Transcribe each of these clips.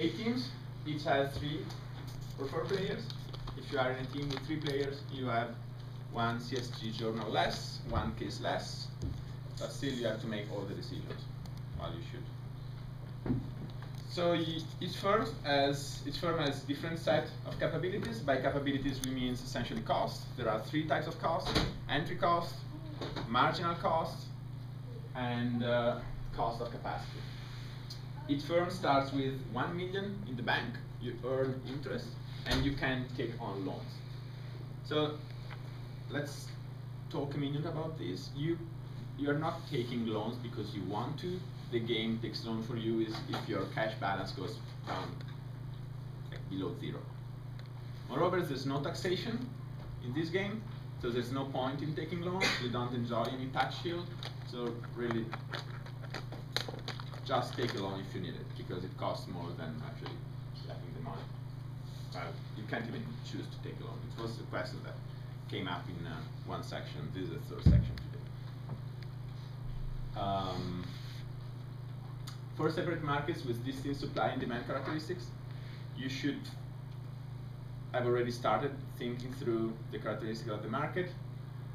8 teams, each has 3 or 4 players. If you are in a team with 3 players, you have 1 CSG journal less, 1 case less, but still you have to make all the decisions while you should. So each firm has different set of capabilities. By capabilities we mean essentially cost. There are 3 types of cost: entry cost, marginal cost, and cost of capacity. Each firm starts with 1 million in the bank. You earn interest, and you can take on loans. So let's talk a minute about this. You're not taking loans because you want to. The game takes loan for you is if your cash balance goes down like below 0. Moreover, there's no taxation in this game, so there's no point in taking loans. You don't enjoy any tax shield, so really just take a loan if you need it, because it costs more than actually having the money. You can't even choose to take a loan. It was a question that came up in one section. This is the third section today. 4 separate markets with distinct supply and demand characteristics. You should have already started thinking through the characteristics of the market.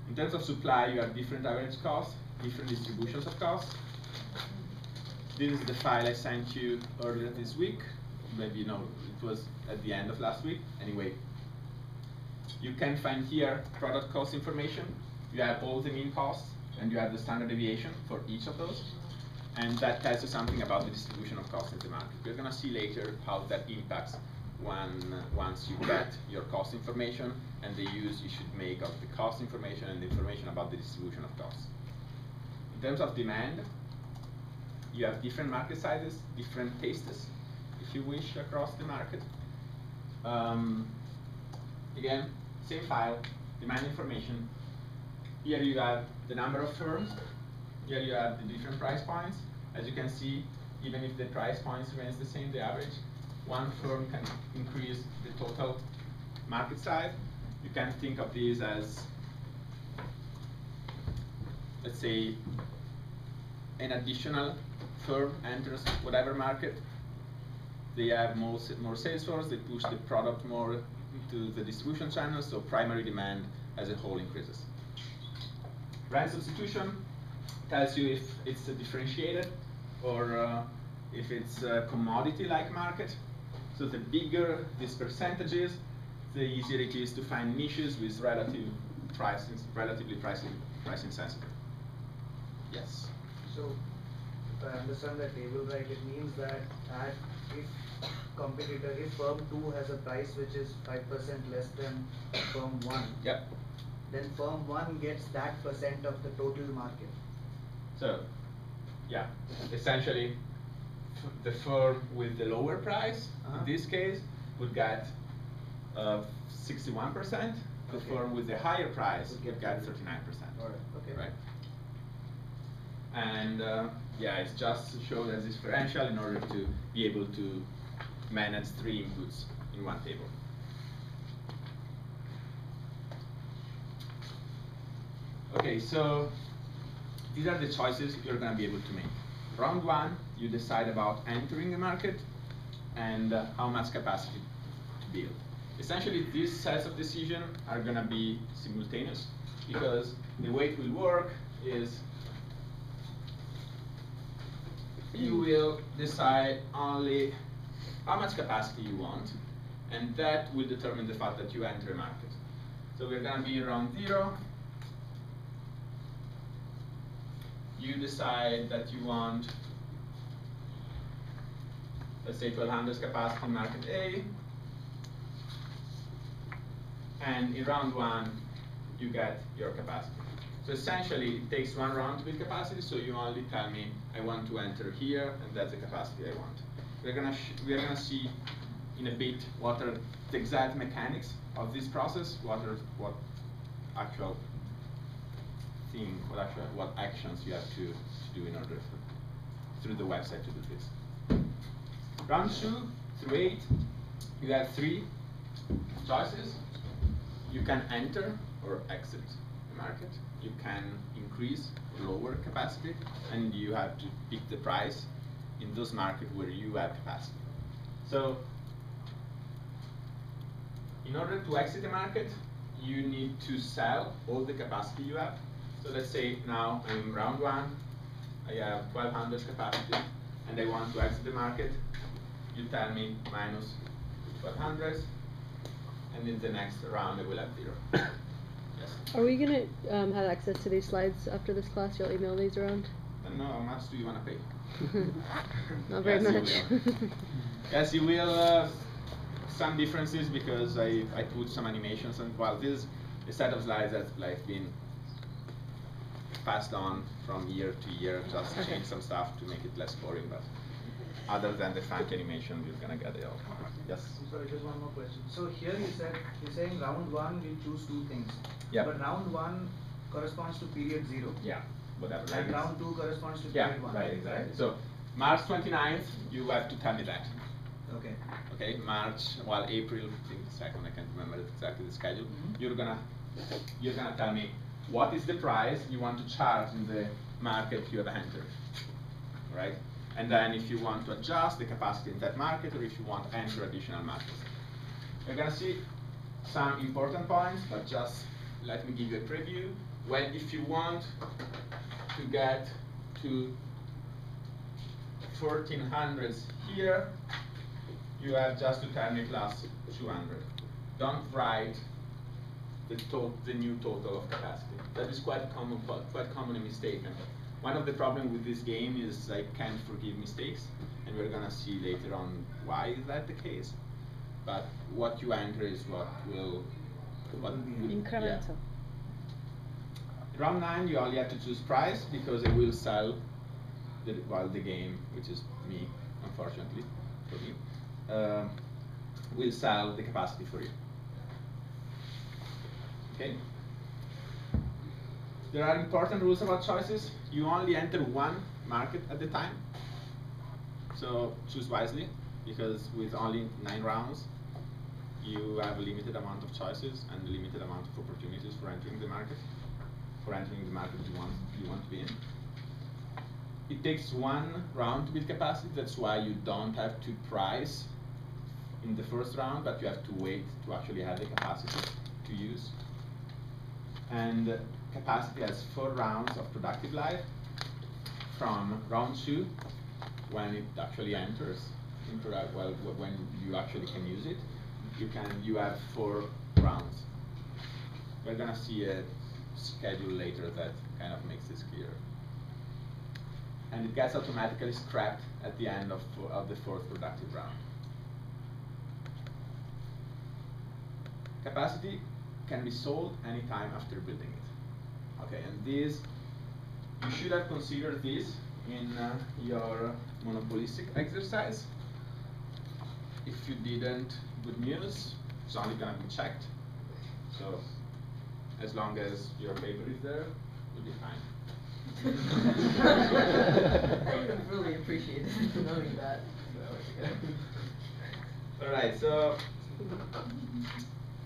In terms of supply, you have different average costs, different distributions of costs. This is the file I sent you earlier this week. Maybe you know it was at the end of last week. Anyway, you can find here product cost information. You have all the mean costs, and you have the standard deviation for each of those. And that tells you something about the distribution of costs in the market. We're going to see later how that impacts once you get your cost information and the use you should make of the cost information and the information about the distribution of costs. In terms of demand, you have different market sizes, different tastes, if you wish, across the market. Again, same file, demand information. Here you have the number of firms. Here you have the different price points. As you can see, even if the price points remains the same, the average, one firm can increase the total market size. You can think of these as, let's say, an additional firm enters whatever market. They have more sales force, they push the product more into the distribution channels, so primary demand as a whole increases. Rent substitution tells you if it's a differentiated or if it's a commodity-like market. So the bigger this percentage is, the easier it is to find niches with relatively price sensitive. Yes? So if I understand the table right, it means that if firm 2 has a price which is 5% less than firm 1, yep, then firm 1 gets that percent of the total market. So, yeah, essentially, the firm with the lower price, in this case, would get 61%. The firm with the higher price would get 39%. All right. Okay. Right. And yeah, it's just to show that differential in order to be able to manage 3 inputs in one table. Okay, so these are the choices you're going to be able to make. Round 1, you decide about entering the market and how much capacity to build. Essentially, these sets of decisions are going to be simultaneous, because the way it will work is you will decide only how much capacity you want, and that will determine the fact that you enter a market. So we're going to be around 0. You decide that you want, let's say, 1200 capacity in market A, and in round 1 you get your capacity. So essentially it takes 1 round to build capacity, so you only tell me I want to enter here, and that's the capacity I want. We are gonna see in a bit what are the exact mechanics of this process, what actual thing, what actions you have to do in order through the website to do this. Round 2 through 8, you have 3 choices. You can enter or exit the market. You can increase or lower capacity, and you have to pick the price in those markets where you have capacity. So in order to exit the market, you need to sell all the capacity you have. So let's say now in round one, I have 1200 capacity, and I want to exit the market. You tell me minus 1200, and in the next round I will have 0. Yes? Are we going to have access to these slides after this class? You'll email these around? I don't know, how much do you want to pay? Not very Yes, much. You will. Yes, you will. Some differences because I put some animations, and well, this is a set of slides that's like been passed on from year to year, just change some stuff to make it less boring, but other than the funky animation, you're gonna get it all. Yes? Sorry, just one more question. So here you're saying round one we choose 2 things. Yeah. But round one corresponds to period 0. Yeah, whatever. And round 2 corresponds to Yeah, period 1. right, exactly. So March 29th, you have to tell me that. Okay. Okay, March, well, April, I think 2nd, I can't remember exactly the schedule. You're gonna tell me what is the price you want to charge in the market you have entered, right? And then if you want to adjust the capacity in that market, or if you want to enter additional markets. You're gonna see some important points, but just let me give you a preview. When, if you want to get to 1400s here, you have just to tell me plus 200. Don't write the new total of capacity. That is quite common mistake. And one of the problems with this game is I can't forgive mistakes, and we're gonna see later on why is that the case. But what you enter is what will Incremental. Yeah. Round 9, you only have to choose price because it will sell the game, which is me, unfortunately for me, will sell the capacity for you. Okay. There are important rules about choices. You only enter one market at a time. So choose wisely, because with only 9 rounds, you have a limited amount of choices and a limited amount of opportunities for entering the market. For entering the market you want to be in. It takes 1 round to build capacity. That's why you don't have to price in the first round, but you have to wait to actually have the capacity to use. And capacity has 4 rounds of productive life. From round 2, when it actually enters into when you actually can use it, you have 4 rounds. We're gonna see a schedule later that kind of makes this clear. And it gets automatically scrapped at the end of the 4th productive round. Capacity can be sold anytime after building it. Okay, and this, you should have considered this in your monopolistic exercise. If you didn't, good news, it's only gonna be checked. So, as long as your paper is there, you'll be fine. I would have really appreciated knowing that. All right, so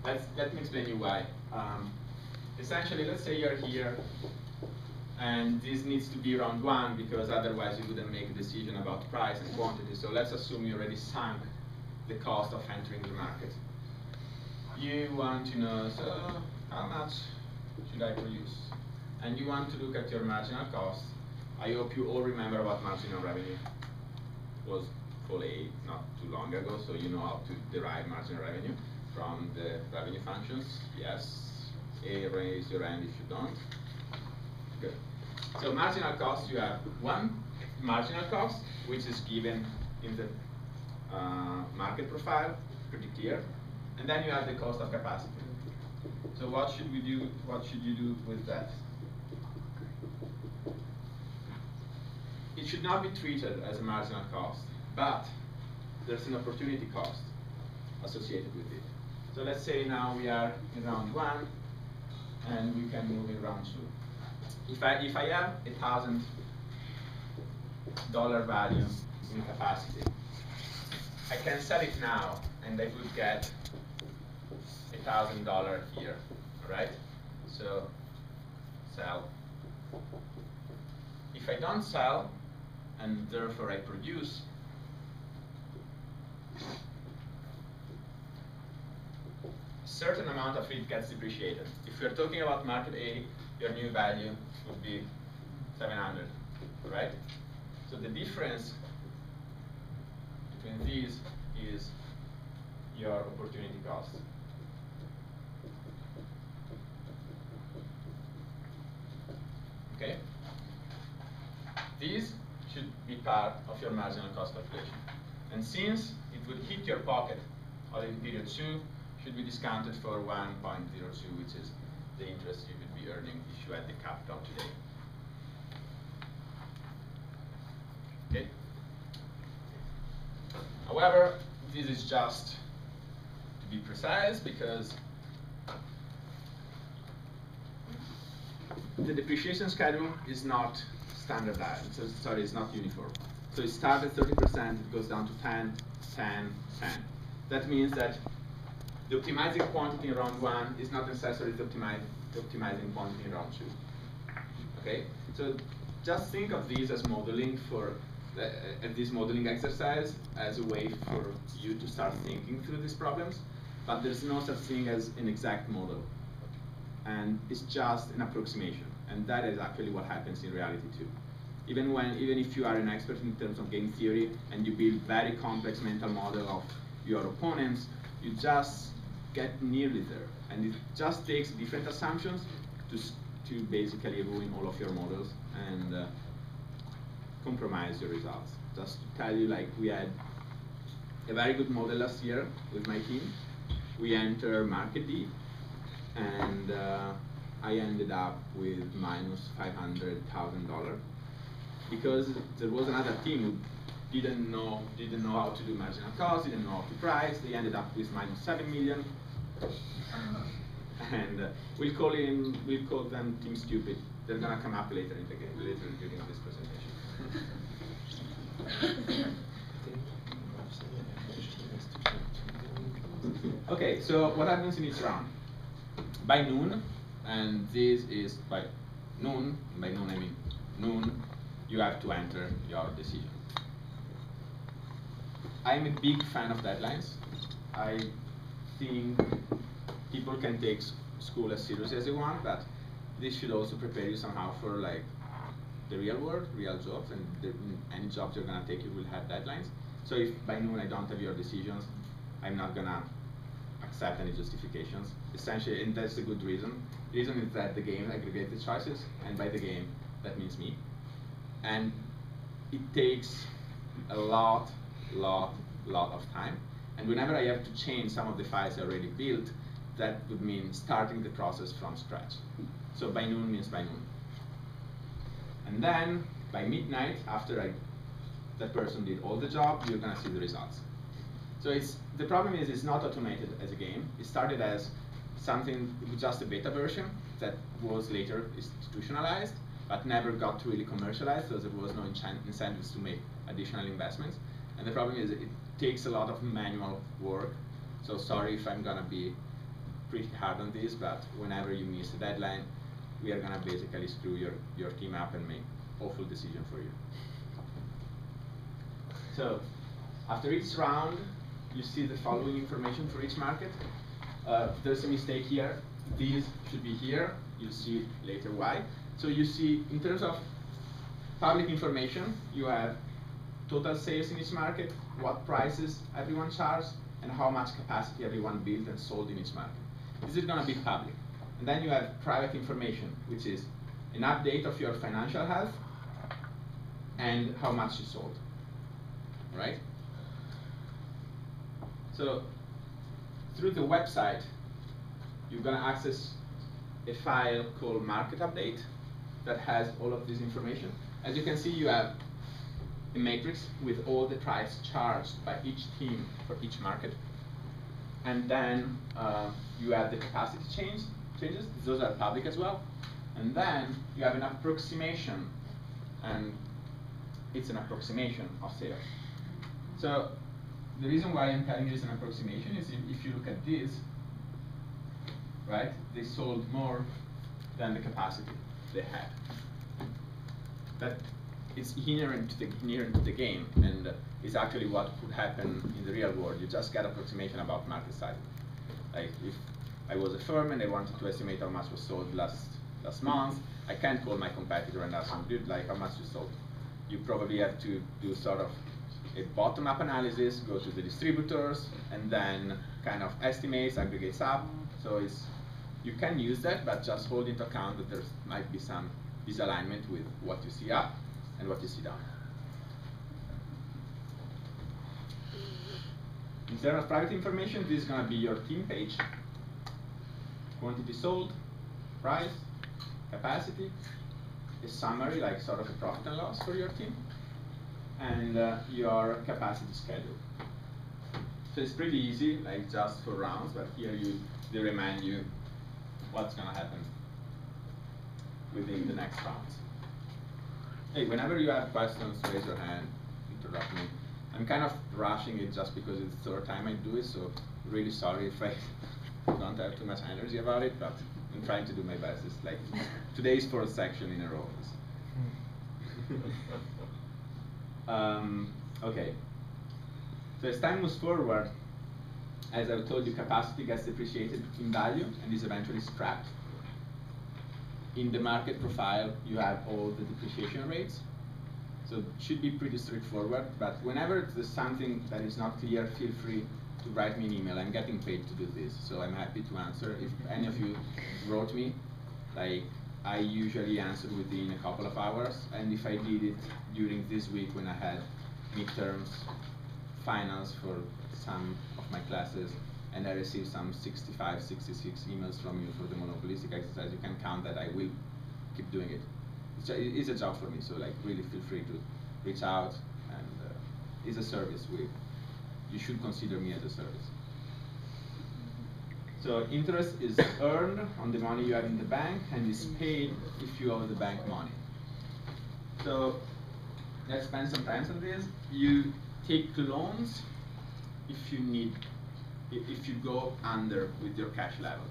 let me explain you why. Essentially, let's say you're here, and this needs to be round 1 because otherwise you wouldn't make a decision about price and quantity. So let's assume you already sunk the cost of entering the market. You want to know, so how much should I produce? And you want to look at your marginal cost. I hope you all remember what marginal revenue was for A not too long ago, so you know how to derive marginal revenue from the revenue functions. Yes, A, raise your hand if you don't. Good. So marginal cost, you have 1 marginal cost, which is given in the market profile, pretty clear. And then you have the cost of capacity. So what should we do? What should you do with that? It should not be treated as a marginal cost, but there's an opportunity cost associated with it. So let's say now we are in round 1, and we can move in round 2. If I have $1,000 value in capacity, I can sell it now, and I would get $1,000 here, right? So sell. If I don't sell, and therefore I produce, certain amount of it gets depreciated. If you're talking about market A, your new value would be 700, right? So the difference between these is your opportunity cost. Okay? These should be part of your marginal cost calculation. And since it would hit your pocket all in period 2, should be discounted for 1.02, which is the interest you would be earning if you had the capital today. Okay? However, this is just to be precise because the depreciation schedule is not standardized, sorry, it's not uniform. So it starts at 30%, it goes down to 10, 10, 10. That means that the optimizing quantity in round 1 is not necessarily the optimizing quantity in round 2. Okay? So just think of these as modeling for this modeling exercise as a way for you to start thinking through these problems, but there's no such thing as an exact model. And it's just an approximation, and that is actually what happens in reality too. Even if you are an expert in terms of game theory and you build very complex mental model of your opponents, you just get nearly there, and it just takes different assumptions to basically ruin all of your models and compromise your results. Just to tell you, like, we had a very good model last year with my team. We entered market D, and I ended up with minus $500,000 because there was another team who didn't know how to do marginal cost, didn't know how to price. They ended up with minus 7 million, and we'll call them Team Stupid. They're gonna come up later in the game, later during this presentation. Okay, so what happens in each round? By noon, and this is by noon I mean noon, you have to enter your decision. I'm a big fan of deadlines. I think people can take school as seriously as they want, but this should also prepare you somehow for like the real world, real jobs, and any jobs you're gonna take, you will have deadlines. So if by noon I don't have your decisions, I'm not gonna accept any justifications. Essentially, and that's a good reason. The reason is that the game aggregates the choices, and by the game, that means me. And it takes a lot of time. And whenever I have to change some of the files I already built, that would mean starting the process from scratch. So by noon means by noon. And then by midnight, after that person did all the job, you're gonna see the results. So the problem is it's not automated as a game. It started as something, just a beta version that was later institutionalized, but never got really commercialized, so there was no incentives to make additional investments. And the problem is it takes a lot of manual work. So sorry if I'm gonna be pretty hard on this, but whenever you miss a deadline, we are gonna basically screw your team up and make awful decision for you. So after each round, you see the following information for each market. There's a mistake here. These should be here. You'll see later why. So you see, in terms of public information, you have total sales in each market, what prices everyone charged, and how much capacity everyone built and sold in each market. This is gonna be public. And then you have private information, which is an update of your financial health and how much you sold, right? So through the website, you're gonna access a file called market update that has all of this information. As you can see, you have a matrix with all the price charged by each team for each market. And then you have the capacity changes, those are public as well. And then you have an approximation, and it's an approximation of sales. So the reason why I'm telling you it's an approximation is if you look at this, right, they sold more than the capacity they had. That it's inherent to the game, and it's actually what could happen in the real world. You just get approximation about market size. Like if I was a firm and I wanted to estimate how much was sold last month. I can't call my competitor and ask him, dude, like how much you sold. You probably have to do sort of a bottom-up analysis, go to the distributors, and then kind of estimates, aggregates up. So you can use that, but just hold into account that there might be some disalignment with what you see up and what you see down. In terms of private information, this is going to be your team page. Quantity sold, price, capacity, a summary, like sort of a profit and loss for your team, and your capacity schedule. So it's pretty easy, like just for rounds, but here they remind you what's going to happen within the next rounds. Hey, whenever you have questions, raise your hand, interrupt me. I'm kind of rushing it just because it's the third time I do it, so really sorry if I don't have too much energy about it, but I'm trying to do my best. It's like today's fourth section in a row. Okay. So as time moves forward, as I told you, capacity gets depreciated in value and is eventually scrapped. In the market profile, you have all the depreciation rates. So it should be pretty straightforward, but whenever there's something that is not clear, feel free to write me an email. I'm getting paid to do this, so I'm happy to answer. If any of you wrote me, like I usually answer within a couple of hours, and if I did it during this week when I had midterms, finals for some of my classes, and I received some 65, 66 emails from you for the monopolistic exercise, you can count that I will keep doing it. It's a job for me, so like really feel free to reach out, and it's a service. You should consider me as a service. So interest is earned on the money you have in the bank and is paid if you owe the bank money. So let's spend some time on this. You take loans if you go under with your cash level.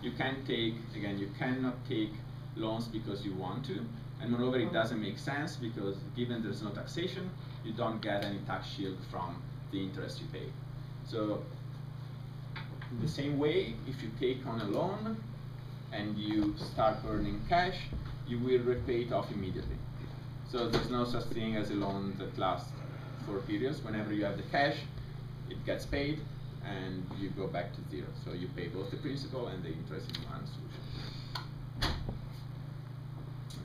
You can't take, again, you cannot take loans because you want to, and moreover it doesn't make sense because given there's no taxation, you don't get any tax shield from the interest you pay. So in the same way, if you take on a loan and you start earning cash, you will repay it off immediately. So there's no such thing as a loan that lasts 4 periods. Whenever you have the cash, it gets paid and you go back to zero. So you pay both the principal and the interest in one solution.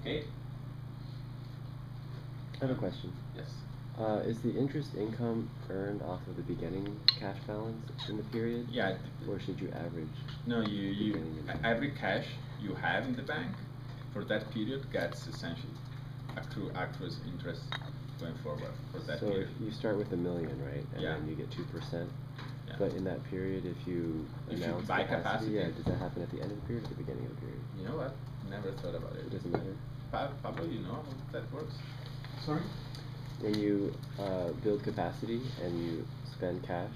Okay? I have a question. Yes. Is the interest income earned off of the beginning cash balance in the period? Yeah. Or should you average? No, every cash you have in the bank for that period gets essentially accrues interest going forward for that period. So you start with $1 million, right? And Yeah. then you get 2%. Yeah. But in that period, if you announce buy capacity, yeah, does that happen at the end of the period or the beginning of the period? You know what? Never thought about it. It doesn't matter. Pablo, you know how that works? Sorry? When you build capacity and you spend cash,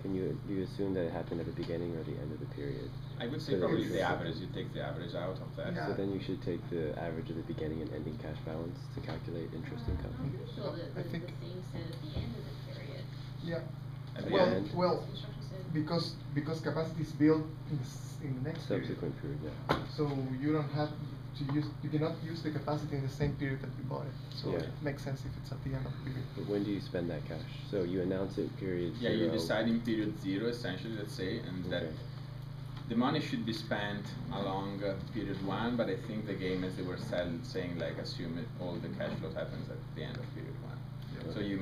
do you assume that it happened at the beginning or the end of the period? I would say So probably then the average. You take the average out of that. Yeah. So then you should take the average of the beginning and ending cash balance to calculate interest income. I'm pretty sure that I the think- thing said at the end of the period. Yeah, At the well, end. well, The instruction said. because capacity is built in the next period. Subsequent period, yeah. So you don't have to you cannot use the capacity in the same period that you bought it. So Yeah. it makes sense if it's at the end of the period. But when do you spend that cash? So you announce it period Yeah, 0. you decide in period 0 essentially, let's say, and that Okay. the money should be spent along period 1, but I think the game, as they were saying, like assume all the cash flow happens at the end of period 1. Yeah. So you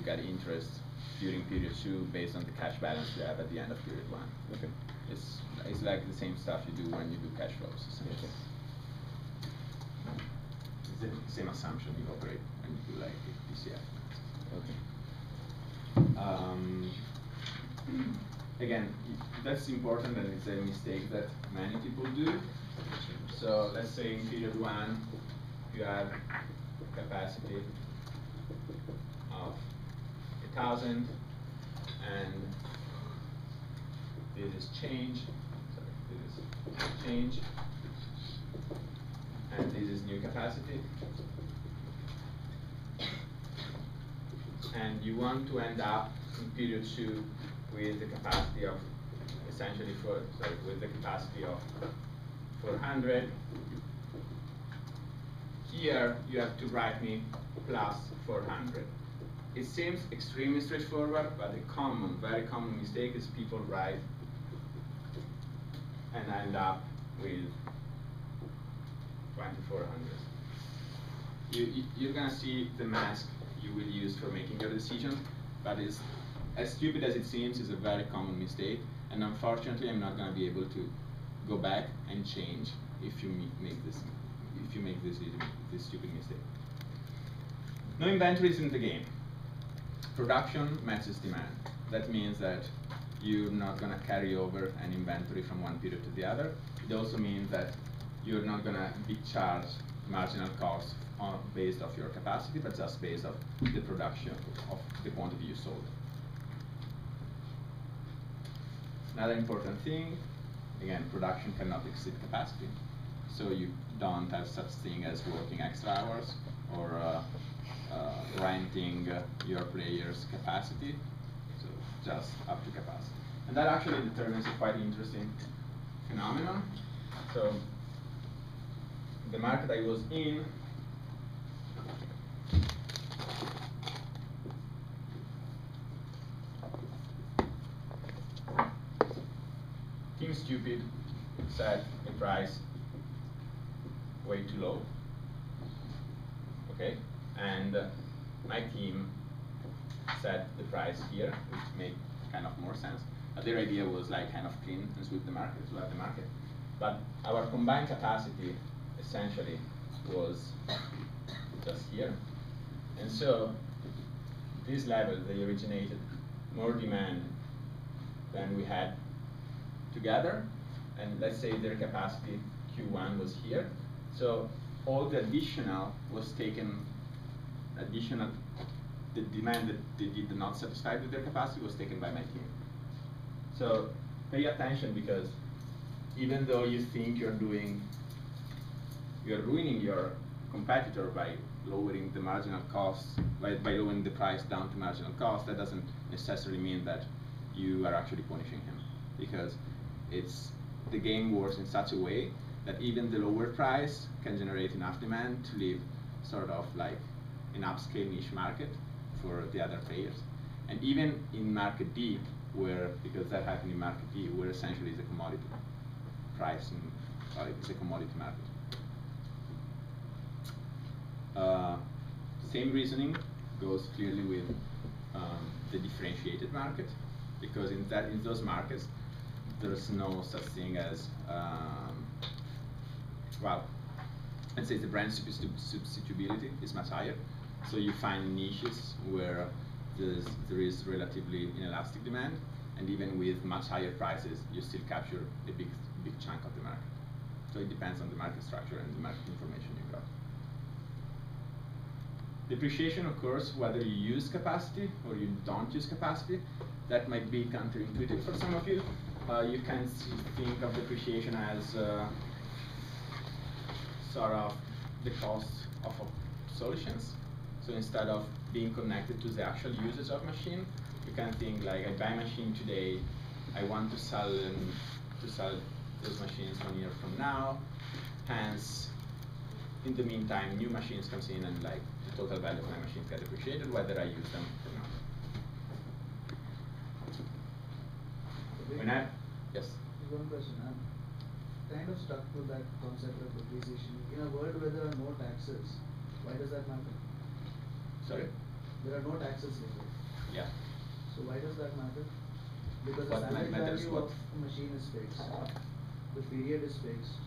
get interest during period 2 based on the cash balance you have at the end of period 1. Okay. It's like the same stuff you do when you do cash flows, essentially. Okay. It's the same assumption you operate when you do like DCF. Okay. Again, that's important and it's a mistake that many people do. So let's say in period 1 you have capacity of 1,000 and this is change. Sorry, this is change. And this is new capacity. And you want to end up in period 2 with the capacity of essentially with the capacity of 400. Here you have to write me plus 400. It seems extremely straightforward, but a very common mistake is people write and end up with 2400. You're gonna see the mask you will use for making your decision, but it's as stupid as it seems. Is a very common mistake, and unfortunately, I'm not gonna be able to go back and change if you make this this stupid mistake. No inventory is in the game. Production matches demand. That means that you're not gonna carry over an inventory from one period to the other. It also means that you're not gonna be charged marginal cost based off your capacity, but just based off the production of the quantity you sold. Another important thing, again, production cannot exceed capacity. So you don't have such thing as working extra hours or renting your player's capacity, so just up to capacity. And that actually determines a quite interesting phenomenon. So the market I was in, Team Stupid set a price way too low, okay, and my team set the price here, which made kind of more sense. Their idea was like kind of clean and sweep the market, sweep the market. But our combined capacity essentially was just here, and so this level they originated more demand than we had together, and let's say their capacity Q1 was here, so all the additional was taken, the demand that they did not satisfy with their capacity was taken by my team. So pay attention, because even though you think you're ruining your competitor by lowering the marginal cost, by lowering the price down to marginal cost, that doesn't necessarily mean that you are actually punishing him, because the game works in such a way that even the lower price can generate enough demand to leave sort of like an upscale niche market for the other players. And even in market D, because that happened in market D, where essentially it's a commodity price, and it's a commodity market. Same reasoning goes clearly with the differentiated market, because in those markets there's no such thing as well, let's say the brand substitutability is much higher, so you find niches where there is relatively inelastic demand, and even with much higher prices you still capture a big chunk of the market. So it depends on the market structure and the market information you got. Depreciation occurs whether you use capacity or you don't use capacity. That might be counterintuitive for some of you. You can think of depreciation as sort of the cost of solutions. So instead of being connected to the actual usage of machine, you can think like, I buy a machine today, I want to sell those machines 1 year from now, hence in the meantime new machines comes in, and like the total value of my machines get depreciated whether I use them or not. Yes? One question. I'm kind of stuck to that concept of depreciation. In a world where there are no taxes, why does that matter? Sorry? There are no taxes here. Yeah. So why does that matter? Because What the salvage matters value what? of the machine is fixed. The period is fixed.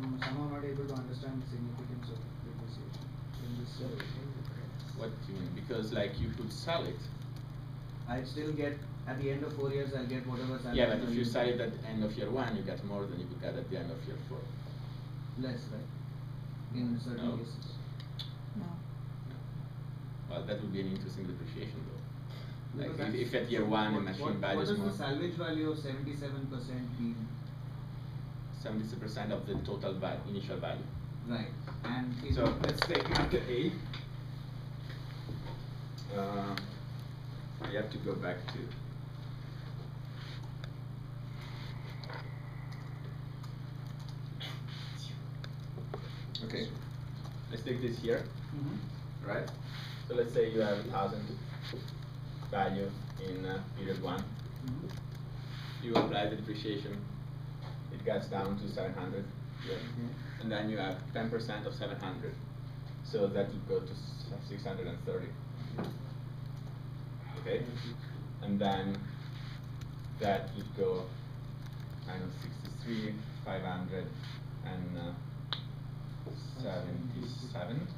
I'm somehow not able to understand the significance of depreciation in this situation. What do you mean? Because like you could sell it. I'd still get, at the end of 4 years, I'll get whatever salary. Yeah, but if you sell it at the end of year 1, you get more than you could get at the end of year 4. Less, right? In certain No. cases. No. Well, that would be an interesting depreciation though. Like Because if at year 1 the machine value is What more. does the salvage value of 77% mean? 70% of the total initial value. Right. And if So let's take market A. I have to go back to take this here, Mm-hmm. right? So let's say you have 1,000 value in period 1. Mm-hmm. You apply the depreciation, it gets down to 700 here. And then you have 10% of 700. So that would go to 630. Okay? And then that would go, I know, 63, 500, and 77.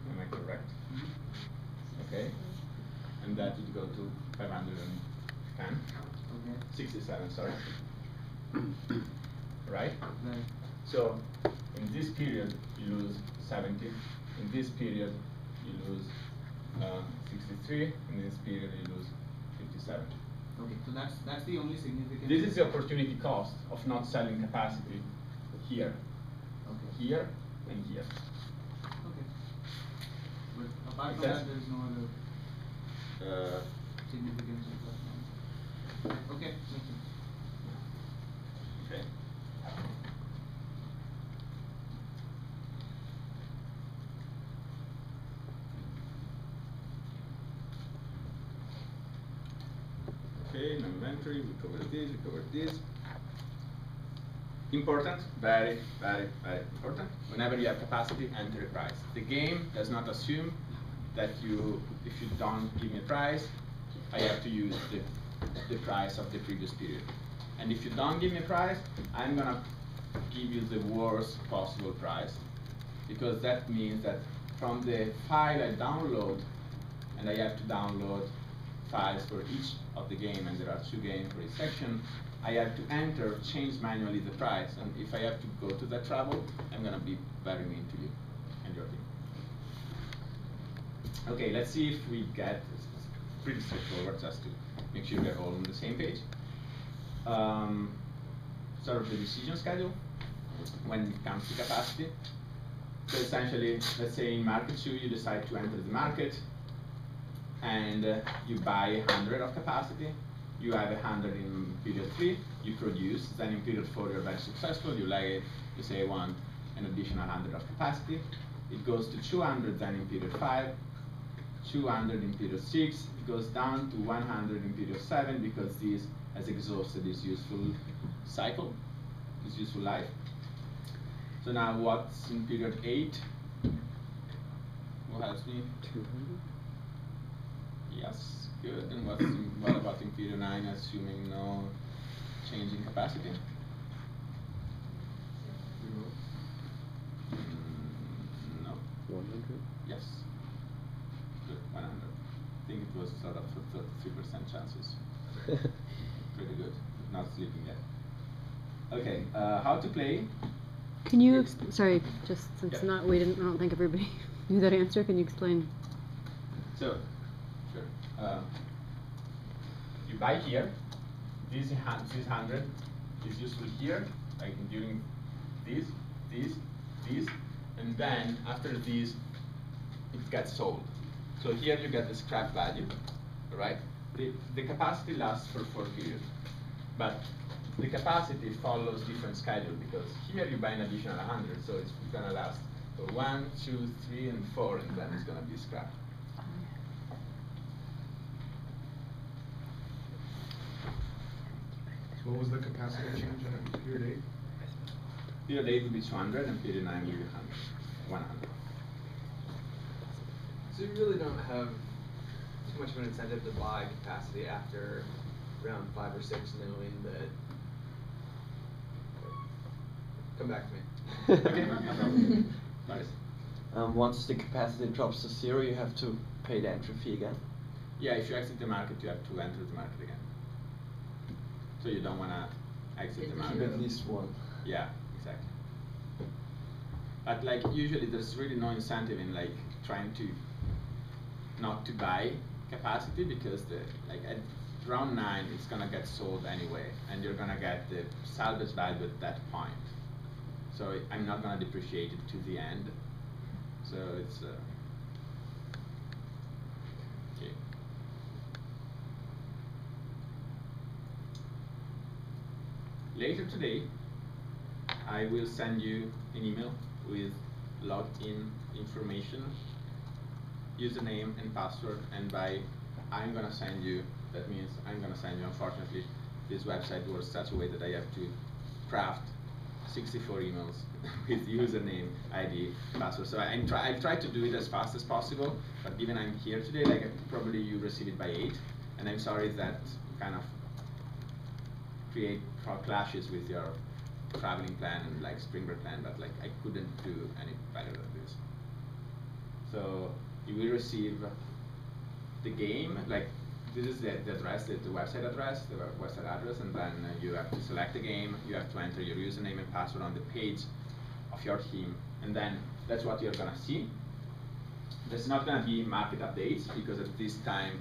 Am I correct? Okay. And that would go to 510. Okay. 67, sorry. Right? Right. So in this period you lose 70. In this period you lose 63. In this period you lose 57. Okay, so that's the only significant. This is the opportunity cost of not selling capacity here, Okay. here, and here. Okay. But apart Makes from that, sense? there is no other significance of that number. Okay, thank you. Okay. Okay, no inventory, we covered this, we covered this. Important, very, very, very important. Whenever you have capacity, enter a price. The game does not assume that if you don't give me a price, I have to use the price of the previous period. And if you don't give me a price, I'm gonna give you the worst possible price, because that means that from the file I download, and I have to download files for each of the game, and there are 2 games for each section, I have to enter, change manually the price, and if I have to go to that trouble, I'm gonna be very mean to you and your team. Okay, let's see if we get, it's pretty straightforward, just to make sure we're all on the same page. Sort of the decision schedule when it comes to capacity. So essentially, let's say in market 2 you decide to enter the market, and you buy 100 of capacity. You have 100 in period 3, you produce, then in period 4 you're very successful, you like it, you say I want an additional 100 of capacity. It goes to 200 then in period 5, 200 in period 6, it goes down to 100 in period 7 because this has exhausted its useful cycle, its useful life. So now what's in period 8? Who helps me? 200? Yes, good. And what about in period 9, assuming no change in capacity? No. 100? Yes. Good, 100. I think it was sort of 33% chances. Pretty good. Not sleeping yet. Okay, how to play? Can you, sorry, just since Yeah. I don't think everybody knew that answer, can you explain? So, sure. You buy here. This 100 is useful here, like during this, and then after this, it gets sold. So here you get the scrap value, right? The capacity lasts for 4 periods, but the capacity follows different schedule, because here you buy an additional 100, so it's gonna last for 1, 2, 3, and 4, and then it's gonna be scrap. So what was the capacity change in period 8? Period 8 will be 200, and period 9 will be 100. So you really don't have too much of an incentive to buy capacity after round 5 or 6, knowing that. Come back to me. Okay, no problem. Nice. Once the capacity drops to 0, you have to pay the entry fee again. Yeah, if you exit the market, you have to enter the market again. So you don't want to exit the market. Keep at least one. Yeah, exactly. But like usually there's really no incentive in like trying to not to buy capacity, because at round 9 it's gonna get sold anyway, and you're gonna get the salvage value at that point. So I'm not gonna depreciate it to the end. So it's okay. Later today, I will send you an email with login information, username and password, and by I'm gonna send you, that means I'm gonna send you, unfortunately, this website works such a way that I have to craft 64 emails with username, ID, password. So I try to do it as fast as possible, but given I'm here today, like probably you receive it by 8, and I'm sorry that kind of create clashes with your traveling plan and like spring break plan, but like I couldn't do any better than this. So you will receive the game, like this is the address, the website address, and then you have to select the game, you have to enter your username and password on the page of your team, and then that's what you're gonna see. There's not gonna be market updates because at this time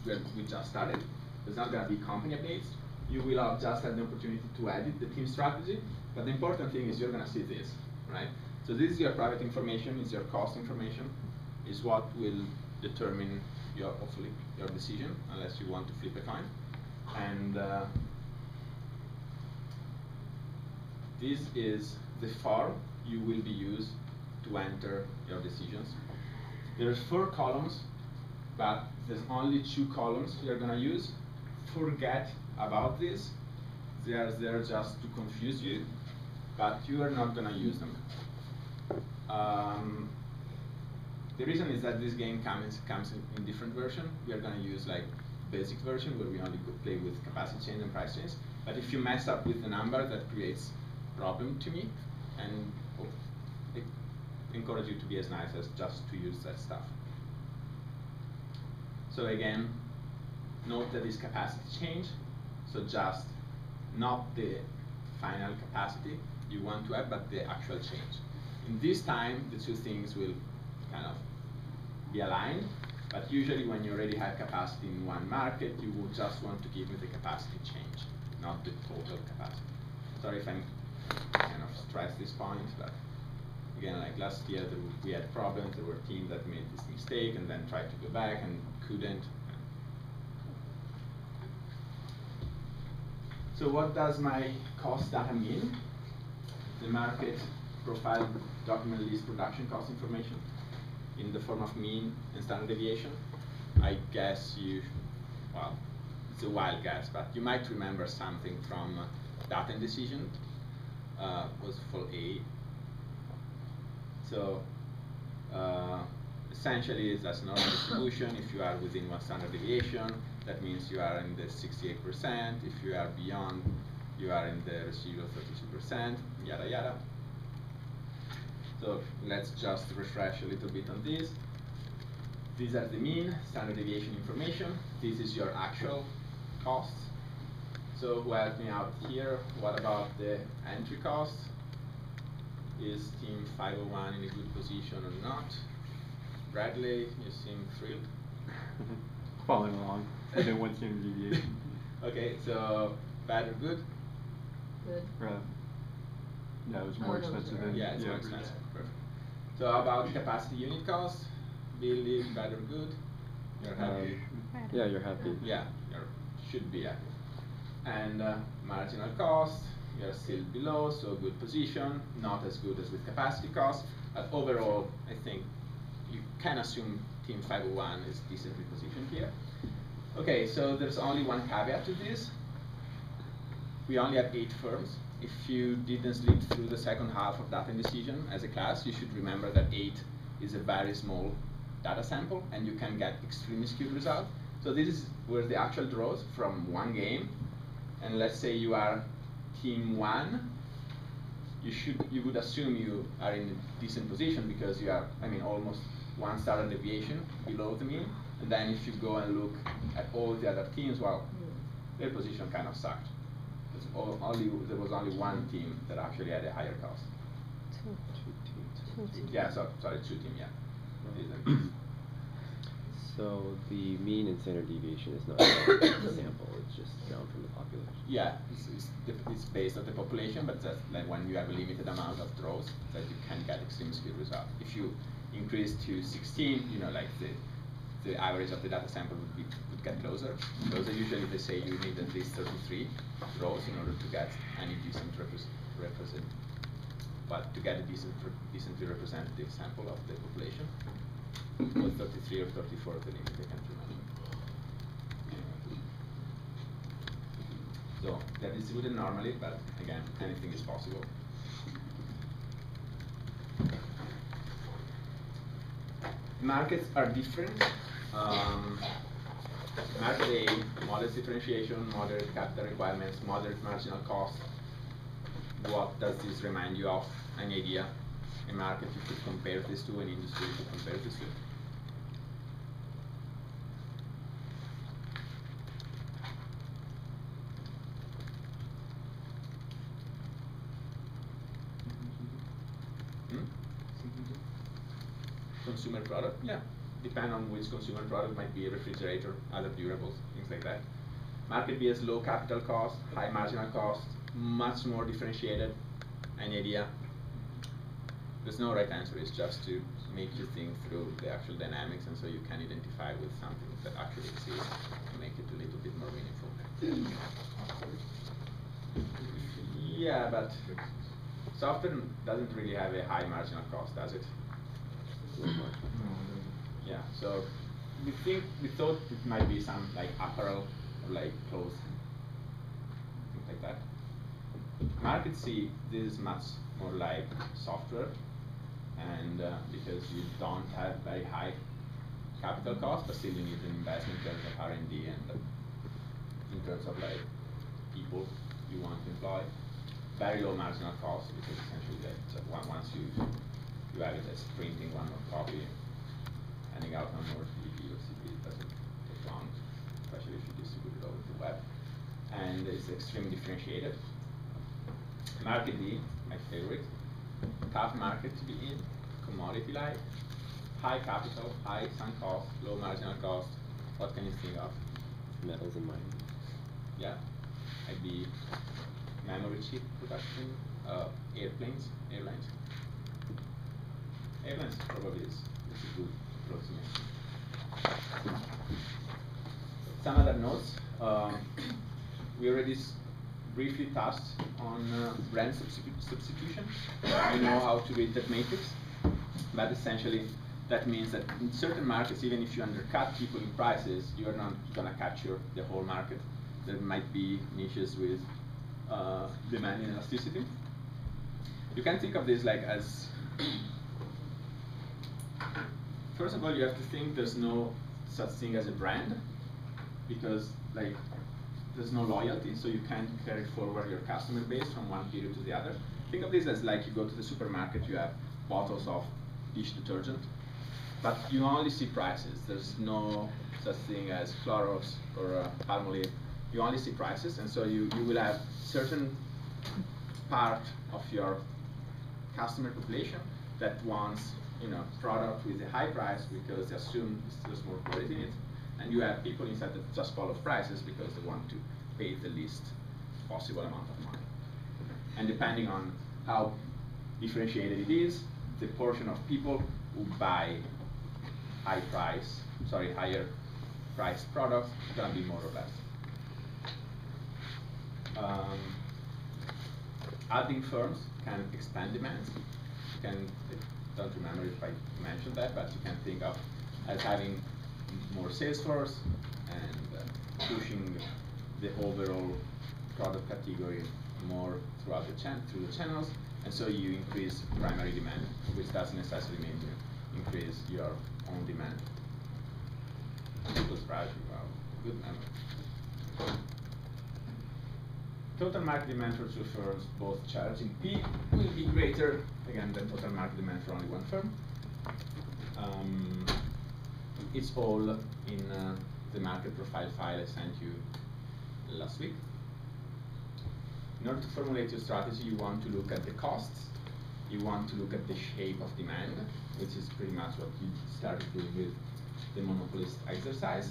we just started. There's not gonna be company updates. You will just have the opportunity to edit the team strategy, but the important thing is you're gonna see this, right? So this is your private information, it's your cost information, is what will determine hopefully your decision, unless you want to flip a coin. And this is the form you will be used to enter your decisions. There's 4 columns, but there's only 2 columns you're gonna use. Forget about this. They are there just to confuse you, but you are not gonna use them. The reason is that this game comes in different version. We are gonna use like basic version where we only play with capacity change and price change. But if you mess up with the number, that creates problem to me, and I encourage you to be as nice as just to use that stuff. So again, note that is capacity change, so just not the final capacity you want to have, but the actual change. In this time, the 2 things will kind of be aligned, but usually when you already have capacity in one market, you would just want to give it the capacity change, not the total capacity. Sorry if I'm kind of stress this point, but again, like last year we had problems. There were teams that made this mistake and then tried to go back and couldn't. So what does my cost data mean? The market profile document list production cost information in the form of mean and standard deviation. I guess well, it's a wild guess, but you might remember something from data and decision, was for A. So essentially it's as normal distribution. If you are within 1 standard deviation, that means you are in the 68%. If you are beyond, you are in the residual 32%, yada yada. So let's just refresh a little bit on this. These are the mean, standard deviation information. This is your actual costs. So who helped me out here? What about the entry cost? Is team 501 in a good position or not? Bradley, you seem thrilled. Following along. Within 1 standard deviation. Okay, so bad or good? Good. Yeah, it was more expensive than Yeah, it's the more average. expensive. Perfect. So how about capacity unit cost? Billy, bad or good? You're happy? Yeah, you're happy. Yeah, you should be happy. And marginal cost, you're still below, so good position, not as good as with capacity cost, but overall, I think you can assume team 501 is decently positioned here. Okay, so there's only one caveat to this. We only have 8 firms. If you didn't sleep through the second half of data and decision as a class, you should remember that 8 is a very small data sample, and you can get extremely skewed results. So this is where the actual draws from one game, and let's say you are team 1, you would assume you are in a decent position because you are, almost 1 standard deviation below the mean. And then if you go and look at all the other teams, well, their position kind of sucked. There was only 1 team that actually had a higher cost. 2 teams. Yeah, sorry, 2 teams, yeah. So the mean and standard deviation is not a sample, it's just drawn from the population. Yeah, it's based on the population, but that's like when you have a limited amount of draws, that you can get extremely skewed result. If you increase to 16, like the average of the data sample would get closer. Usually they say you need at least 33 draws in order to get any decent but to get a decently representative sample of the population. Or 33 or 34 the limit, I can't remember. So they're distributed normally, but again, anything is possible. Markets are different. Market A, modest differentiation, moderate capital requirements, moderate marginal cost. What does this remind you of? An idea, a market you could compare this to, an industry you could compare this to. Consumer product, yeah. Depend on which consumer product, might be a refrigerator, other durables, things like that. Market B has low capital cost, high marginal cost, much more differentiated, an idea. There's no right answer, it's just to make you think through the actual dynamics, and so you can identify with something that actually exists to make it a little bit more meaningful. Yeah, but software doesn't really have a high marginal cost, does it? Yeah, so we thought it might be some like apparel or like clothes, things like that. Market C, this is much more like software, and because you don't have very high capital cost, but still you need an investment in terms of R&D and in terms of like people you want to employ. Very low marginal cost, because essentially that once you have it as printing one more copy, handing out one more DVD or CD, it doesn't take long, especially if you distribute it over the web. And it's extremely differentiated. Market D, my favorite. Tough market to be in, commodity-like, high capital, high sunk cost, low marginal cost. What can you think of? Metals and mining. Yeah, might be memory chip production, airlines. Airlines probably is a good approximation. Some other notes. We already briefly touched on brand substitution. You know how to read that matrix, but essentially that means that in certain markets, even if you undercut people in prices, you're not going to capture the whole market. There might be niches with demand inelasticity. You can think of this like as, first of all, you have to think there's no such thing as a brand, because like there's no loyalty, so you can't carry forward your customer base from one period to the other. Think of this as like you go to the supermarket, you have bottles of dish detergent, but you only see prices. There's no such thing as Clorox or Palmolive. You only see prices, and so you will have certain part of your customer population that wants product with a high price because they assume there's more quality in it, and you have people inside that just follow prices because they want to pay the least possible amount of money. And depending on how differentiated it is, the portion of people who buy higher priced products is going to be more or less. Adding firms can expand demands. You can, I don't remember if I mentioned that, but you can think of as having more sales force and pushing the overall product category more throughout through the channels, and so you increase primary demand, which doesn't necessarily mean you increase your own demand. People surprise you, wow, good memory. Total market demand for two firms, both charging P will be greater, again, than total market demand for only one firm. It's all in the market profile file I sent you last week. In order to formulate your strategy, you want to look at the costs, you want to look at the shape of demand, which is pretty much what you started doing with the monopolist exercise.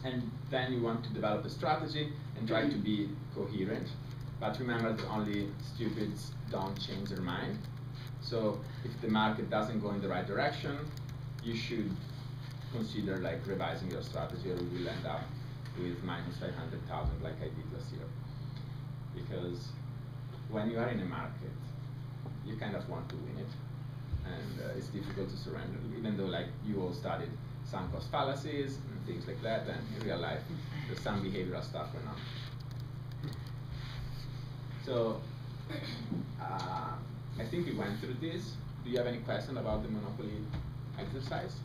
And then you want to develop a strategy and try to be coherent. But remember that only stupids don't change their mind. So if the market doesn't go in the right direction, you should consider like revising your strategy, or you will end up with minus 500,000 like I did last year. Because when you are in a market, you kind of want to win it, and it's difficult to surrender, even though like you all studied sunk cost fallacies and things like that, and in real life there's some behavioral stuff going on. So I think we went through this. Do you have any question about the monopoly exercise?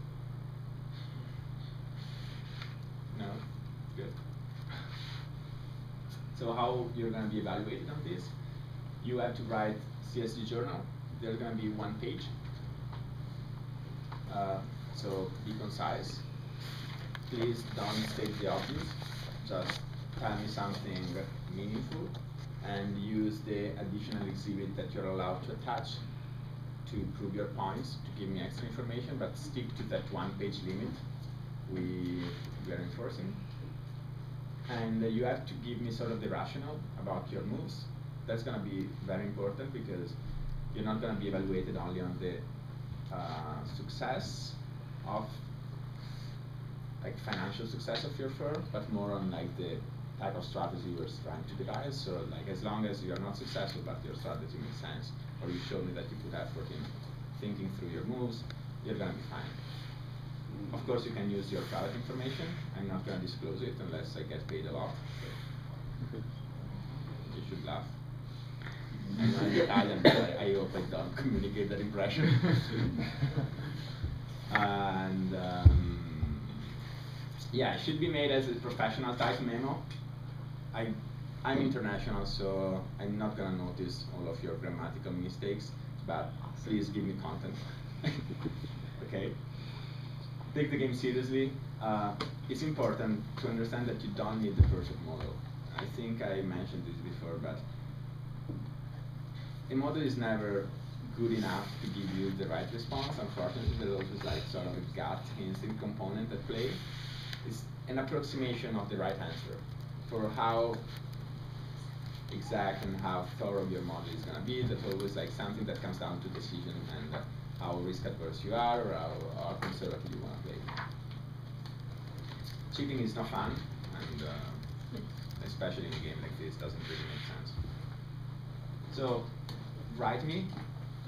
No? Good. So how you're going to be evaluated on this? You have to write CSG journal. There's going to be 1 page. So be concise. Please don't state the obvious. Just tell me something meaningful, and use the additional exhibit that you're allowed to attach to prove your points, to give me extra information, but stick to that 1-page limit we are enforcing. And you have to give me sort of the rationale about your moves. That's going to be very important, because you're not going to be evaluated only on the success of, like, financial success of your firm, but more on like the type of strategy you're trying to devise. So like, as long as you are not successful but your strategy makes sense, or you show me that you put effort in thinking through your moves, you're going to be fine. Of course, you can use your private information. I'm not going to disclose it unless I get paid a lot. So you should laugh. I'm not Italian, but I hope I don't communicate that impression. And yeah, it should be made as a professional type memo. I'm international, so I'm not going to notice all of your grammatical mistakes, but please give me content. Okay? Take the game seriously. It's important to understand that you don't need the perfect model. I think I mentioned this before, but a model is never good enough to give you the right response. Unfortunately, there's always like sort of a gut instinct component at play. It's an approximation of the right answer. For how exact and how thorough your model is going to be, there's always like something that comes down to decision and how risk adverse you are, or how conservative you want to play. Cheating is not fun, and especially in a game like this, doesn't really make sense. So, write me.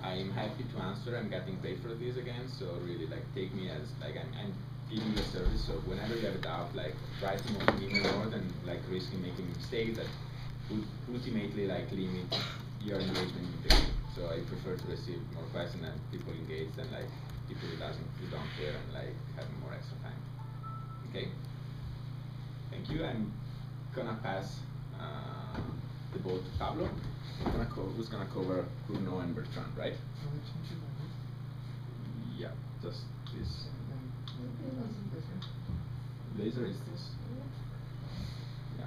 I'm happy to answer. I'm getting paid for this again, so really like take me as like I'm giving you a service. So whenever you have a doubt, like write me an email more than like risking making a mistake that would ultimately like limit your engagement in the game. So I prefer to receive more questions and people engaged than like people who don't care and like have more extra time. Okay? Thank you. I'm gonna pass the ball to Pablo. Who's gonna cover Bruno and Bertrand, right? Yeah, just this. Laser is this. Yeah.